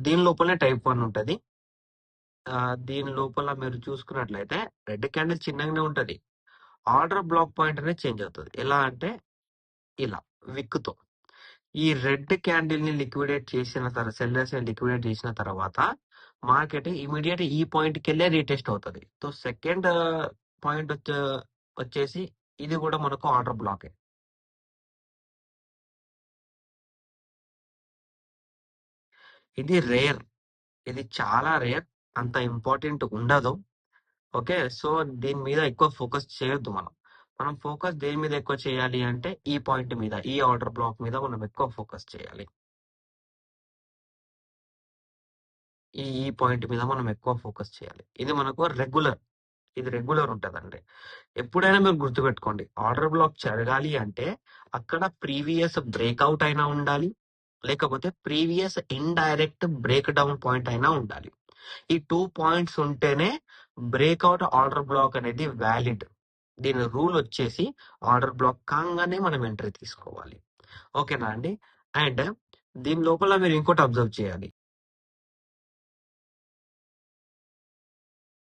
దీని లోపలనే టైప్ 1 ఉంటది. దీని లోపల మీరు చూసుకున్నట్లయితే రెడ్ క్యాండిల్ చిన్నగానే ఉంటది. ఆర్డర్ బ్లాక్ పాయింట్ అనేది చేంజ్ అవుతుంది. ఎలా అంటే ఇలా విక్తో ఈ రెడ్ క్యాండిల్ ని లిక్విడేట్ చేసిన తర్వాత సెల్లర్స్ ని లిక్విడేట్ చేసిన తర్వాత మార్కెట్ ఇమీడియట్ ఈ పాయింట్ కి వెళ్ళే రీటెస్ట్ అవుతుంది. సో సెకండ్ పాయింట్ వచ్చేసి ఇది కూడా మనకు ఆర్డర్ బ్లాక్. ఇది రేర్, ఇది చాలా రేర్, అంత ఇంపార్టెంట్ ఉండదు. ఓకే, సో దీని మీద ఎక్కువ ఫోకస్ చేయొద్దు. మనం ఫోకస్ దేని మీద ఎక్కువ చేయాలి అంటే ఈ పాయింట్ మీద, ఈ ఆర్డర్ బ్లాక్ మీద మనం ఎక్కువ ఫోకస్ చేయాలి. ఈ పాయింట్ మీద మనం ఎక్కువ ఫోకస్ చేయాలి. ఇది మనకు రెగ్యులర్, ఇది రెగ్యులర్ ఉంటదండి. ఎప్పుడైనా మీరు గుర్తుపెట్టుకోండి, ఆర్డర్ బ్లాక్ జరగాలి అంటే అక్కడ ప్రీవియస్ బ్రేక్అవుట్ అయినా ఉండాలి, లేకపోతే previous indirect break down point అయినా ఉండాలి. ఈ 2 పాయింట్స్ ఉంటేనే బ్రేక్అవుట్ ఆర్డర్ బ్లాక్ అనేది వ్యాలిడ్. దీని రూల్ వచ్చేసి ఆర్డర్ బ్లాక్ కాగానే మనం ఎంట్రీ తీసుకోవాలి. ఓకేనా అండి? అండ్ దీని లోపల మీరు ఇంకోటి అబ్జర్వ్ చేయాలి.